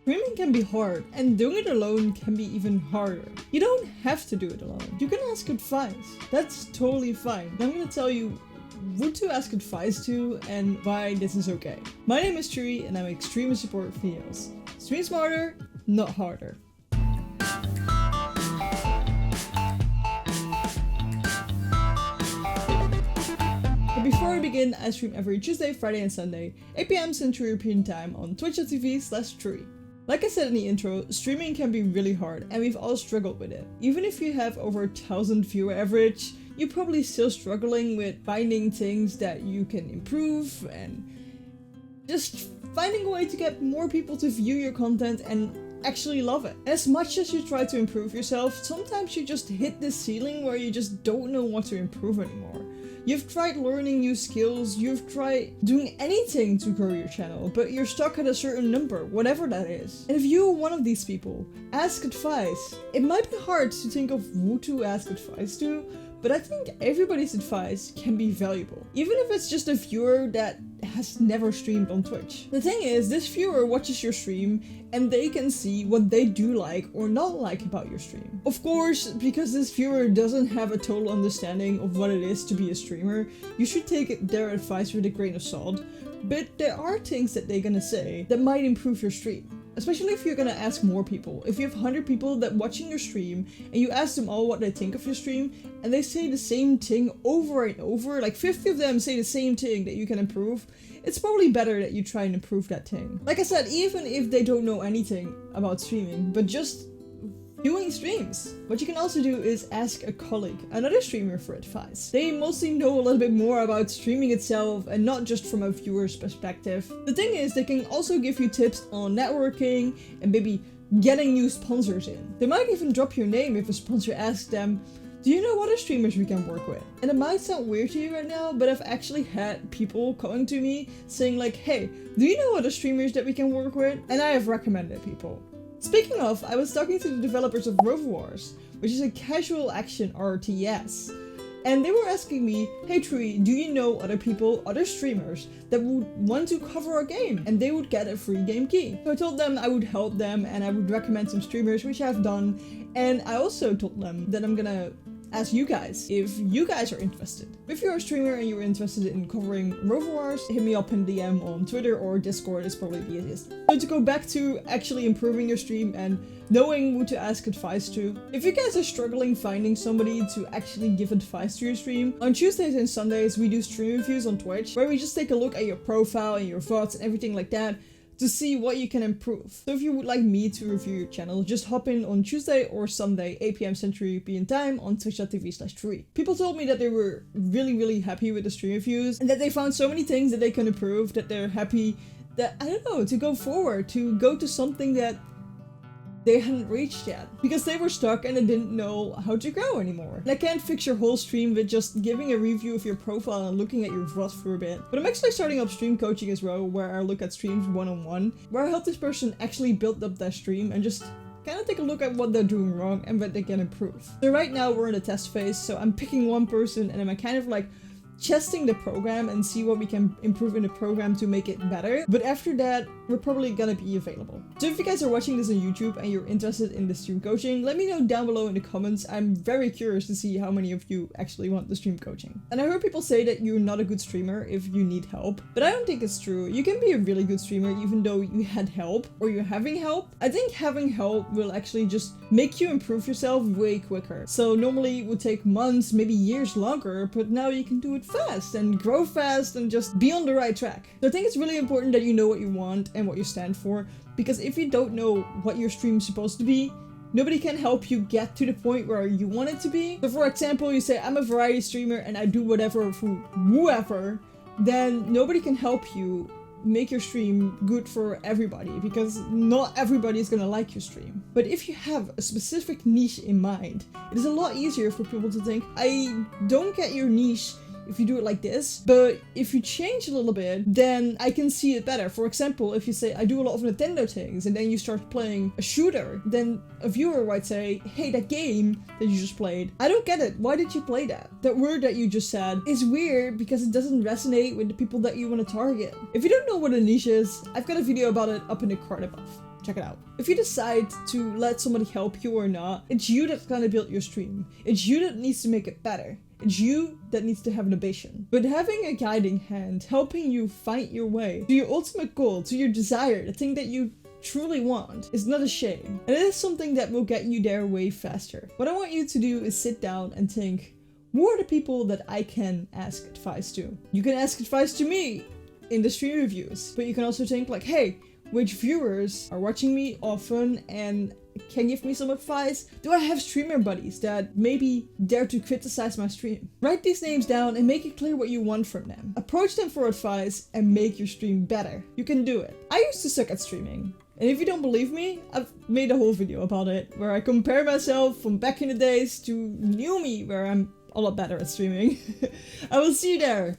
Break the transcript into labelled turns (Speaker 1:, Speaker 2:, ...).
Speaker 1: Streaming can be hard, and doing it alone can be even harder. You don't have to do it alone. You can ask advice. That's totally fine. I'm gonna tell you who to ask advice to and why this is okay. My name is Trui and I'm extremely support videos. Stream smarter, not harder. But before we begin, I stream every Tuesday, Friday and Sunday, 8 PM Central European Time on twitch.tv/Trui. Like I said in the intro, streaming can be really hard and we've all struggled with it. Even if you have over 1,000 viewer average, you're probably still struggling with finding things that you can improve and just finding a way to get more people to view your content and actually love it. As much as you try to improve yourself, sometimes you just hit this ceiling where you just don't know what to improve anymore. You've tried learning new skills, you've tried doing anything to grow your channel, but you're stuck at a certain number, whatever that is. And if you're one of these people, ask advice. It might be hard to think of who to ask advice to, but I think everybody's advice can be valuable. Even if it's just a viewer that has never streamed on Twitch. The thing is, this viewer watches your stream and they can see what they do like or not like about your stream. Of course, because this viewer doesn't have a total understanding of what it is to be a streamer, you should take their advice with a grain of salt, but there are things that they're gonna say that might improve your stream. Especially if you're gonna ask more people. If you have 100 people that watching your stream and you ask them all what they think of your stream and they say the same thing over and over, like 50 of them say the same thing that you can improve, it's probably better that you try and improve that thing. Like I said, even if they don't know anything about streaming, but just doing streams. What you can also do is ask a colleague, another streamer, for advice. They mostly know a little bit more about streaming itself and not just from a viewer's perspective. The thing is, they can also give you tips on networking and maybe getting new sponsors in. They might even drop your name if a sponsor asks them, do you know other streamers we can work with? And it might sound weird to you right now, but I've actually had people coming to me saying like, hey, do you know other streamers that we can work with? And I have recommended people. Speaking of, I was talking to the developers of Rover Wars, which is a casual action RTS. And they were asking me, hey Trui, do you know other people, other streamers that would want to cover a game and they would get a free game key? So I told them I would help them and I would recommend some streamers, which I've done. And I also told them that I'm gonna ask you guys if you guys are interested. If you're a streamer and you're interested in covering Rover Wars, hit me up in DM on Twitter or Discord is probably the easiest. So to go back to actually improving your stream and knowing who to ask advice to. If you guys are struggling finding somebody to actually give advice to your stream, on Tuesdays and Sundays we do stream reviews on Twitch where we just take a look at your profile and your VODs and everything like that to see what you can improve. So if you would like me to review your channel, just hop in on Tuesday or Sunday, 8 PM Central European Time on twitch.tv/Trui. People told me that they were really happy with the stream reviews and that they found so many things that they can improve, that they're happy that, I don't know, to go forward, to go to something that they hadn't reached yet because they were stuck and they didn't know how to grow anymore. And I can't fix your whole stream with just giving a review of your profile and looking at your VOD for a bit. But I'm actually starting up stream coaching as well, where I look at streams one-on-one, where I help this person actually build up their stream and just kind of take a look at what they're doing wrong and what they can improve. So right now we're in the test phase, so I'm picking one person and I'm kind of like testing the program and see what we can improve in the program to make it better. But after that, we're probably gonna be available. So if you guys are watching this on YouTube and you're interested in the stream coaching, let me know down below in the comments. I'm very curious to see how many of you actually want the stream coaching. And I heard people say that you're not a good streamer if you need help, but I don't think it's true. You can be a really good streamer even though you had help or you're having help. I think having help will actually just make you improve yourself way quicker. So normally it would take months, maybe years longer, but now you can do it fast and grow fast and just be on the right track. So I think it's really important that you know what you want and what you stand for, because if you don't know what your stream's supposed to be, nobody can help you get to the point where you want it to be. So for example, you say, I'm a variety streamer and I do whatever for whoever, then nobody can help you make your stream good for everybody, because not everybody is gonna like your stream. But if you have a specific niche in mind, it is a lot easier for people to think, I don't get your niche if you do it like this, but if you change a little bit, then I can see it better. For example, if you say, I do a lot of Nintendo things, and then you start playing a shooter, then a viewer might say, hey, that game that you just played, I don't get it. Why did you play that? That word that you just said is weird because it doesn't resonate with the people that you want to target. If you don't know what a niche is, I've got a video about it up in the card above. check it out. If you decide to let somebody help you or not, it's you that's gonna build your stream. It's you that needs to make it better. It's you that needs to have an ambition. But having a guiding hand, helping you find your way to your ultimate goal, to your desire, the thing that you truly want, is not a shame. And it is something that will get you there way faster. What I want you to do is sit down and think, who are the people that I can ask advice to? You can ask advice to me in the stream reviews, but you can also think like, hey, which viewers are watching me often and can give me some advice? Do I have streamer buddies that maybe dare to criticize my stream? Write these names down and make it clear what you want from them. Approach them for advice and make your stream better. You can do it. I used to suck at streaming. And if you don't believe me, I've made a whole video about it, where I compare myself from back in the days to new me, where I'm a lot better at streaming. I will see you there.